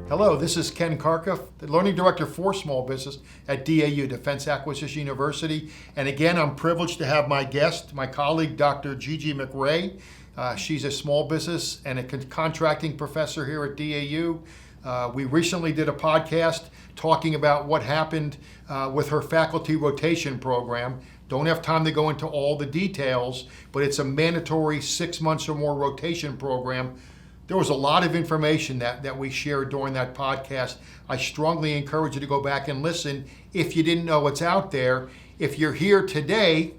Hello, this is Ken Carkhuff, the Learning Director for Small Business at DAU, Defense Acquisition University. And again, I'm privileged to have my guest, my colleague, Dr. GiGi McRae. She's a small business and a contracting professor here at DAU. We recently did a podcast talking about what happened with her faculty rotation program. Don't have time to go into all the details, but it's a mandatory 6 months or more rotation program. There was a lot of information that we shared during that podcast. I strongly encourage you to go back and listen if you didn't know what's out there. If you're here today,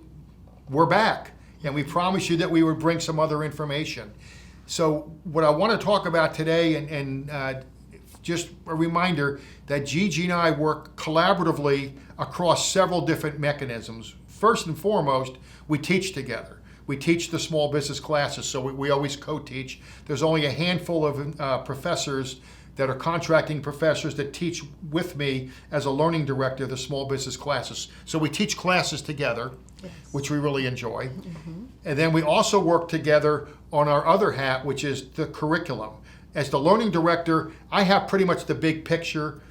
we're back. And we promised you that we would bring some other information. So what I want to talk about today, and just a reminder that GiGi and I work collaboratively across several different mechanisms. First and foremost, we teach together. We teach the small business classes, so we always co-teach. There's only a handful of professors that are contracting professors that teach with me as a learning director the small business classes. So we teach classes together, yes, which we really enjoy. Mm-hmm. And then we also work together on our other hat, which is the curriculum. As the learning director, I have pretty much the big picture.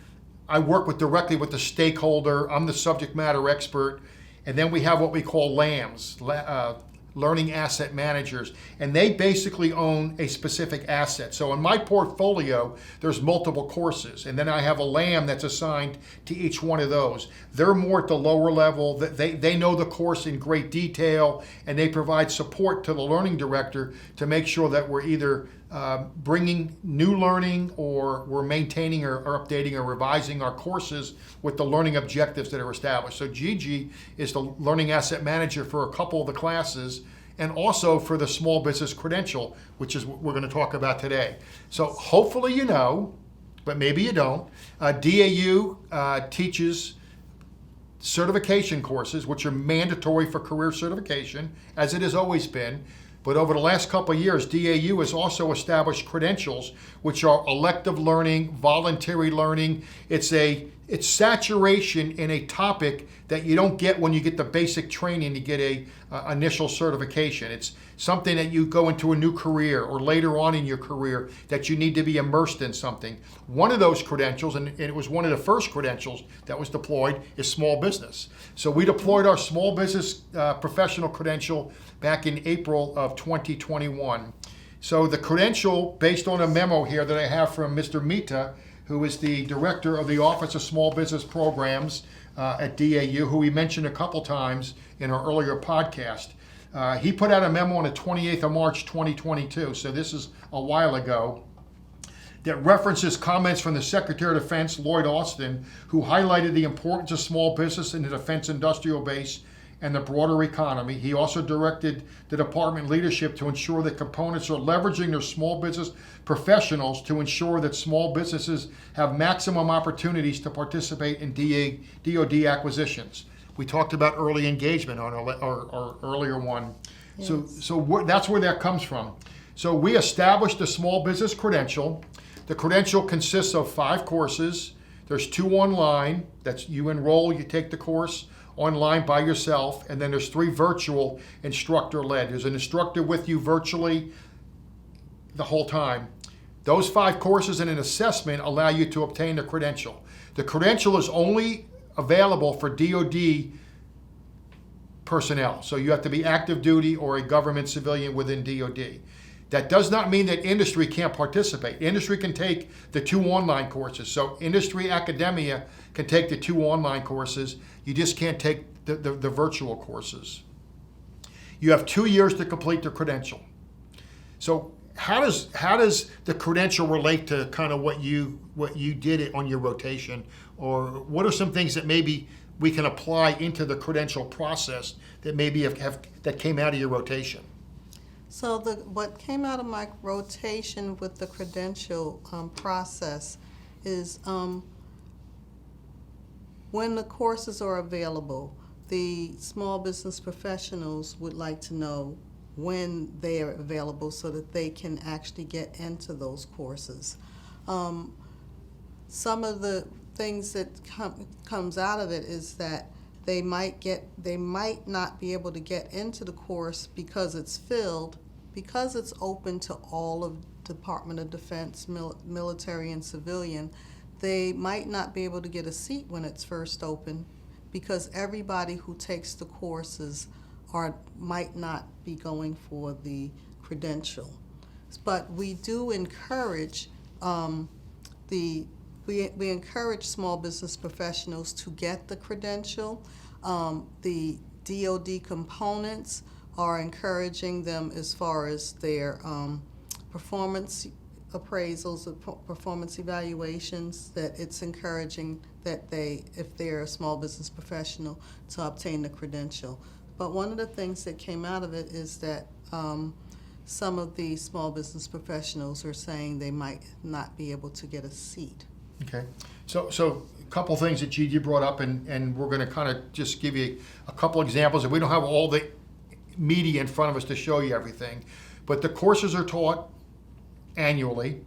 I work directly with the stakeholder. I'm the subject matter expert. And then we have what we call LAMs, Learning Asset Managers, and they basically own a specific asset. So in my portfolio, there's multiple courses, and then I have a LAM that's assigned to each one of those. They're more at the lower level. They know the course in great detail, and they provide support to the learning director to make sure that we're either bringing new learning or we're maintaining or updating or revising our courses with the learning objectives that are established. So GiGi is the learning asset manager for a couple of the classes and also for the small business credential, which is what we're going to talk about today. So hopefully you know, but maybe you don't, DAU teaches certification courses, which are mandatory for career certification, as it has always been. But over the last couple of years, DAU has also established credentials, which are elective learning, voluntary learning. It's saturation in a topic that you don't get when you get the basic training to get a initial certification. It's something that you go into a new career or later on in your career that you need to be immersed in something. One of those credentials, and it was one of the first credentials that was deployed, is small business. So we deployed our small business professional credential back in April of 2021. So the credential, based on a memo here that I have from Mr. Mita, who is the director of the Office of Small Business Programs at DAU, who we mentioned a couple times in our earlier podcast. He put out a memo on the 28th of March 2022, so this is a while ago, that references comments from the Secretary of Defense, Lloyd Austin, who highlighted the importance of small business in the defense industrial base and the broader economy. He also directed the department leadership to ensure that components are leveraging their small business professionals to ensure that small businesses have maximum opportunities to participate in DoD acquisitions. We talked about early engagement on our earlier one. Yes. So that's where that comes from. So we established the small business credential. The credential consists of 5 courses. There's 2 online. That's you enroll, you take the course online by yourself, and then there's 3 virtual instructor-led. There's an instructor with you virtually the whole time. Those 5 courses and an assessment allow you to obtain the credential. The credential is only available for DoD personnel, so you have to be active duty or a government civilian within DoD. That does not mean that industry can't participate. Industry can take the 2 online courses. So industry academia can take the 2 online courses. You just can't take the virtual courses. You have 2 years to complete the credential. So how does the credential relate to kind of what you did on your rotation, or what are some things that maybe we can apply into the credential process that maybe that came out of your rotation? So what came out of my rotation with the credential process is when the courses are available, the small business professionals would like to know when they are available so that they can actually get into those courses. Some of the things that comes out of it is that they might not be able to get into the course because it's filled, because it's open to all of Department of Defense, military and civilian, they might not be able to get a seat when it's first open because everybody who takes the courses might not be going for the credential. But we do encourage we encourage small business professionals to get the credential. The DoD components are encouraging them as far as their performance appraisals or performance evaluations, that it's encouraging that if they're a small business professional, to obtain the credential. But one of the things that came out of it is that some of the small business professionals are saying they might not be able to get a seat. Okay, so a couple things that GiGi brought up, and we're going to kind of just give you a couple examples. And we don't have all the media in front of us to show you everything, but the courses are taught annually.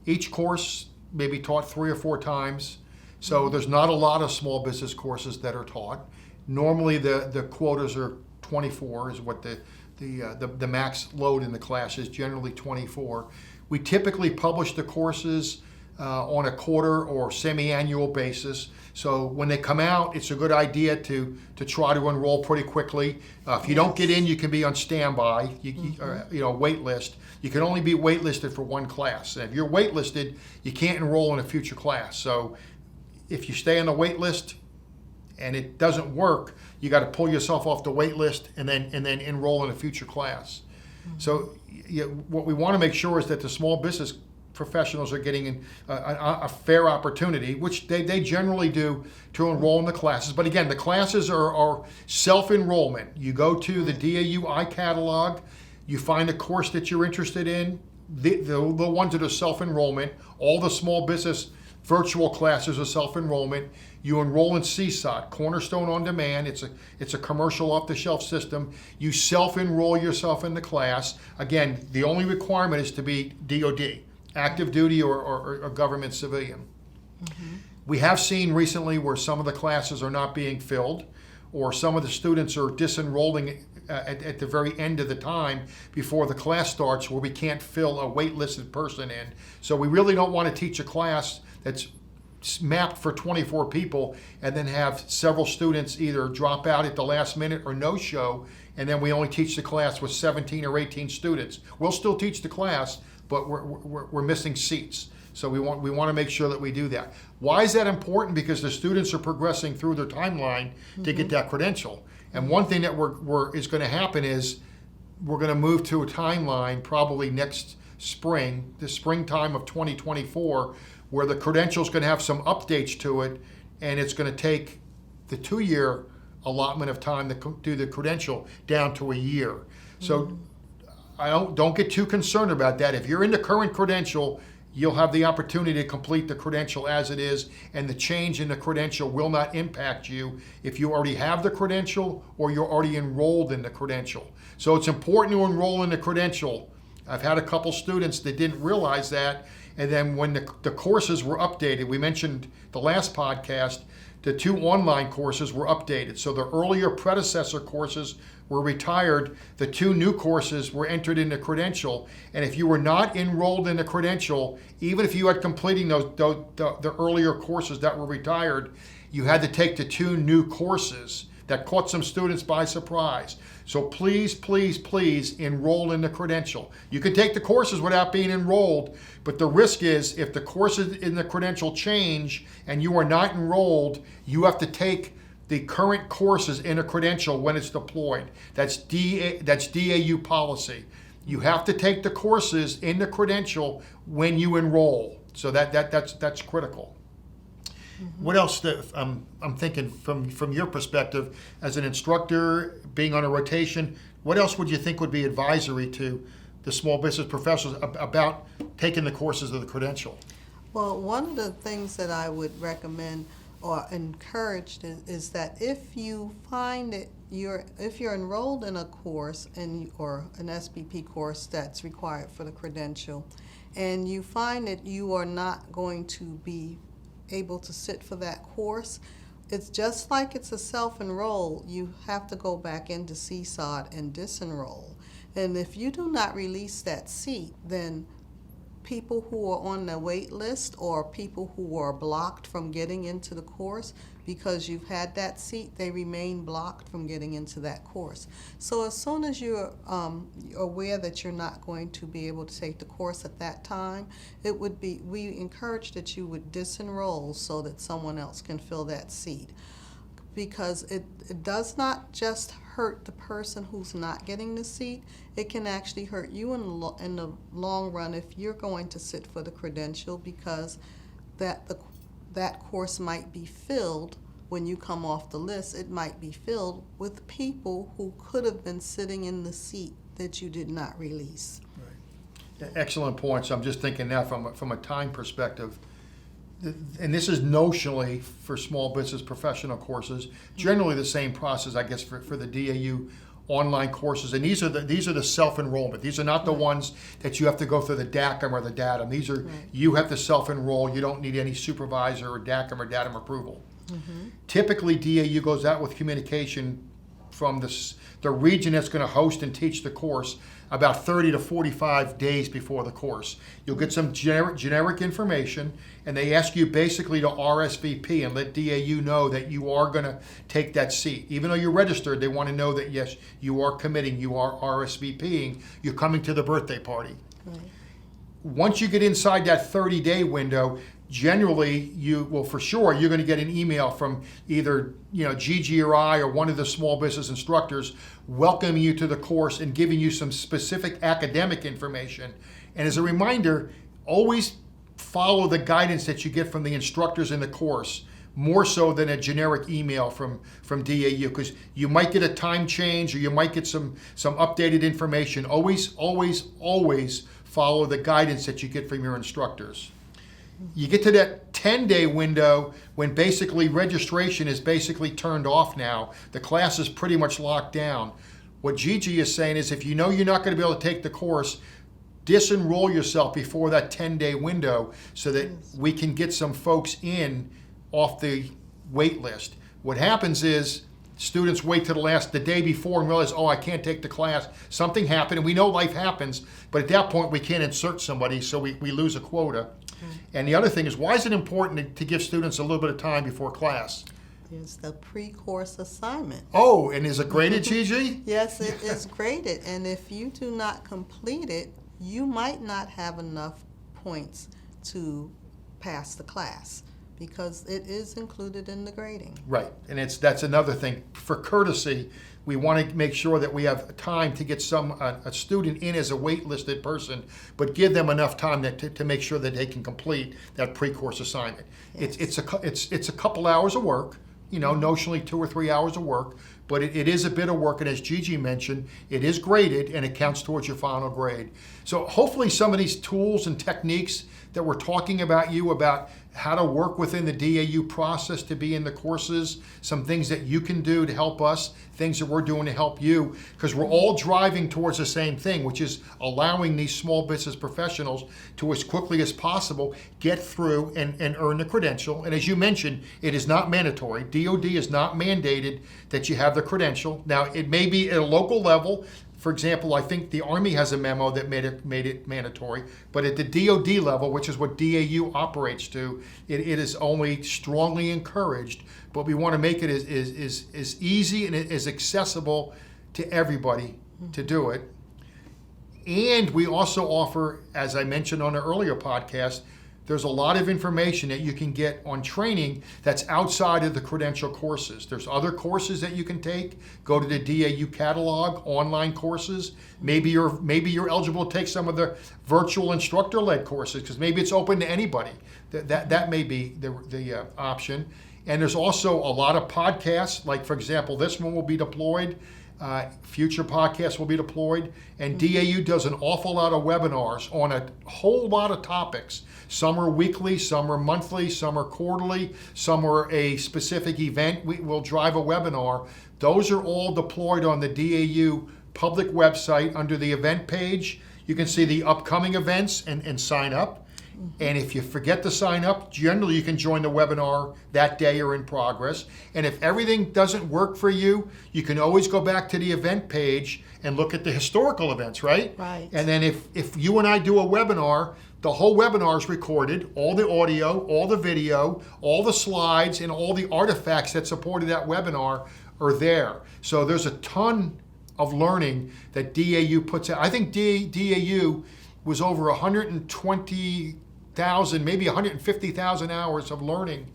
Each course may be taught 3 or 4 times, so there's not a lot of small business courses that are taught. Normally the quotas are 24 is what the max load in the class is, generally 24. We typically publish the courses on a quarter or semi-annual basis. So when they come out, it's a good idea to try to enroll pretty quickly. If you don't get in, you can be on standby, wait list. You can only be waitlisted for one class. And if you're waitlisted, you can't enroll in a future class. So if you stay on the wait list and it doesn't work, you got to pull yourself off the wait list and then enroll in a future class. So what we want to make sure is that the small business professionals are getting a fair opportunity, which they generally do, to enroll in the classes. But again, the classes are self-enrollment. You go to the DAU iCatalog, you find a course that you're interested in, the ones that are self-enrollment. All the small business virtual classes are self-enrollment. You enroll in CSOT, Cornerstone On Demand. It's a commercial off-the-shelf system. You self-enroll yourself in the class. Again, the only requirement is to be DoD, active duty or government civilian. Mm-hmm. We have seen recently where some of the classes are not being filled, or some of the students are disenrolling at the very end of the time before the class starts, where we can't fill a waitlisted person in. So we really don't want to teach a class that's mapped for 24 people and then have several students either drop out at the last minute or no show, and then we only teach the class with 17 or 18 students. We'll still teach the class, but we're missing seats. So we want to make sure that we do that. Why is that important? Because the students are progressing through their timeline to get that credential. And one thing that is going to happen is we're going to move to a timeline probably next spring, the springtime of 2024, where the credential is going to have some updates to it, and it's going to take the 2-year allotment of time to do the credential down to a year. So don't get too concerned about that. If you're in the current credential, you'll have the opportunity to complete the credential as it is, and the change in the credential will not impact you if you already have the credential or you're already enrolled in the credential. So it's important to enroll in the credential. I've had a couple students that didn't realize that, and then when the courses were updated, we mentioned the last podcast, the 2 online courses were updated. So the earlier predecessor courses were retired. The 2 new courses were entered in the credential. And if you were not enrolled in the credential, even if you had completing the earlier courses that were retired, you had to take the 2 new courses. That caught some students by surprise. So please, please, please enroll in the credential. You can take the courses without being enrolled, but the risk is if the courses in the credential change and you are not enrolled, you have to take the current courses in a credential when it's deployed. That's DAU policy. You have to take the courses in the credential when you enroll. So that's critical. What else I'm thinking from your perspective as an instructor, being on a rotation, what else would you think would be advisory to the small business professionals about taking the courses of the credential? Well, one of the things that I would recommend or encourage is that if you find that if you're enrolled in a course or an SBP course that's required for the credential, and you find that you are not going to be able to sit for that course, it's just like it's a self-enroll. You have to go back into CSOT and disenroll. And if you do not release that seat, then people who are on the wait list or people who are blocked from getting into the course, because you've had that seat, they remain blocked from getting into that course. So as soon as you're aware that you're not going to be able to take the course at that time, we encourage that you would disenroll so that someone else can fill that seat. Because it does not just hurt the person who's not getting the seat, it can actually hurt you in the long run if you're going to sit for the credential, because that course might be filled when you come off the list. It might be filled with people who could have been sitting in the seat that you did not release. Right. Excellent point. So I'm just thinking now from a time perspective, and this is notionally for small business professional courses, generally the same process, I guess, for the DAU online courses. And these are the self-enrollment. These are not the ones that you have to go through the DACM or the DATM. These are, you have to self-enroll. You don't need any supervisor or DACM or DATM approval. Mm-hmm. Typically, DAU goes out with communication from the region that's going to host and teach the course about 30 to 45 days before the course. You'll get some generic information, and they ask you basically to RSVP and let DAU know that you are going to take that seat. Even though you're registered, they want to know that, yes, you are committing, you are RSVPing, you're coming to the birthday party. Right. Once you get inside that 30-day window, generally, you're going to get an email from either GiGi or I or one of the small business instructors welcoming you to the course and giving you some specific academic information. And as a reminder, always follow the guidance that you get from the instructors in the course, more so than a generic email from DAU, because you might get a time change or you might get some updated information. Always follow the guidance that you get from your instructors. You get to that 10-day window when basically registration is basically turned off now. The class is pretty much locked down. What GiGi is saying is if you know you're not going to be able to take the course, disenroll yourself before that 10-day window so that we can get some folks in off the wait list. What happens is students wait till the day before and realize, I can't take the class. Something happened, and we know life happens, but at that point we can't insert somebody, so we lose a quota. And the other thing is, why is it important to give students a little bit of time before class? It's the pre-course assignment. Oh, and is it graded, GiGi? Yes, it is graded. And if you do not complete it, you might not have enough points to pass the class, because it is included in the grading. Right, and that's another thing. For courtesy, we want to make sure that we have time to get a student in as a waitlisted person, but give them enough time to make sure that they can complete that pre-course assignment. Yes. It's a couple hours of work, notionally 2 or 3 hours of work, but it is a bit of work, and as GiGi mentioned, it is graded and it counts towards your final grade. So hopefully some of these tools and techniques that we're talking about how to work within the DAU process to be in the courses, some things that you can do to help us, things that we're doing to help you, because we're all driving towards the same thing, which is allowing these small business professionals to, as quickly as possible, get through and earn the credential. And as you mentioned, it is not mandatory. DoD is not mandated that you have the credential. Now, it may be at a local level. For example, I think the Army has a memo that made it mandatory, but at the DoD level, which is what DAU operates to, it is only strongly encouraged. But we want to make it as easy and as accessible to everybody to do it. And we also offer, as I mentioned on an earlier podcast, there's a lot of information that you can get on training that's outside of the credential courses. There's other courses that you can take. Go to the DAU catalog, online courses. Maybe you're eligible to take some of the virtual instructor-led courses, because maybe it's open to anybody. That may be the option. And there's also a lot of podcasts, like for example, this one will be deployed. Future podcasts will be deployed, and DAU does an awful lot of webinars on a whole lot of topics. Some are weekly, some are monthly, some are quarterly, some are a specific event. We will drive a webinar. Those are all deployed on the DAU public website under the event page. You can see the upcoming events and sign up. And if you forget to sign up, generally you can join the webinar that day or in progress. And if everything doesn't work for you, you can always go back to the event page and look at the historical events, right? Right. And then if you and I do a webinar, the whole webinar is recorded, all the audio, all the video, all the slides, and all the artifacts that supported that webinar are there. So there's a ton of learning that DAU puts out. I think DAU was over 120,000, maybe 150,000 hours of learning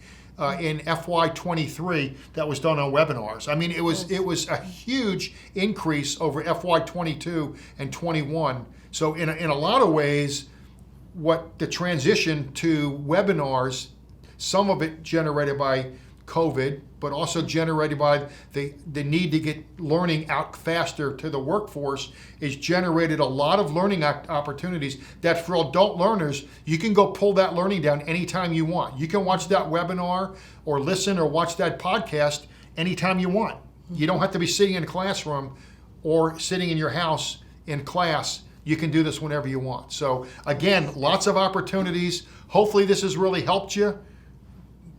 in FY23 that was done on webinars. I mean, it was a huge increase over FY22 and 21. So in a lot of ways, what the transition to webinars, some of it generated by COVID, but also generated by the need to get learning out faster to the workforce, is generated a lot of learning opportunities that for adult learners, you can go pull that learning down anytime you want. You can watch that webinar or listen or watch that podcast anytime you want. You don't have to be sitting in a classroom or sitting in your house in class. You can do this whenever you want. So again, lots of opportunities. Hopefully this has really helped you.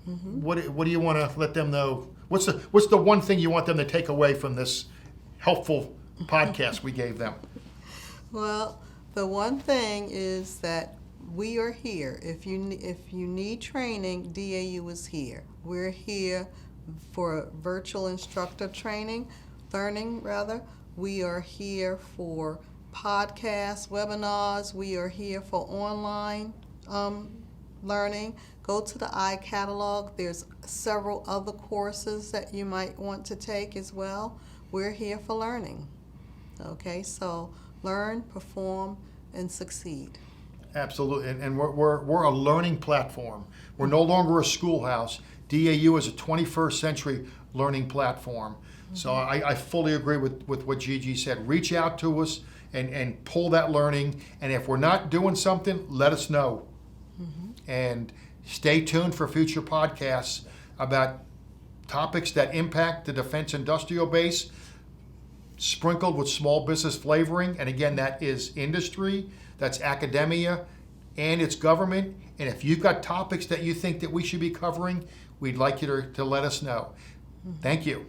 What do you want to let them know? What's the one thing you want them to take away from this helpful podcast we gave them? Well, the one thing is that we are here. If you need training, DAU is here. We're here for virtual instructor learning rather. We are here for podcasts, webinars. We are here for online learning. Go to the iCatalog. There's several other courses that you might want to take as well. We're here for learning. Okay, so learn, perform, and succeed. Absolutely, and we're a learning platform. We're no longer a schoolhouse. DAU is a 21st century learning platform. So I fully agree with what GiGi said. Reach out to us and pull that learning. And if we're not doing something, let us know. And stay tuned for future podcasts about topics that impact the defense industrial base, sprinkled with small business flavoring. And again, that is industry, that's academia, and it's government. And if you've got topics that you think that we should be covering, we'd like you to let us know. Thank you.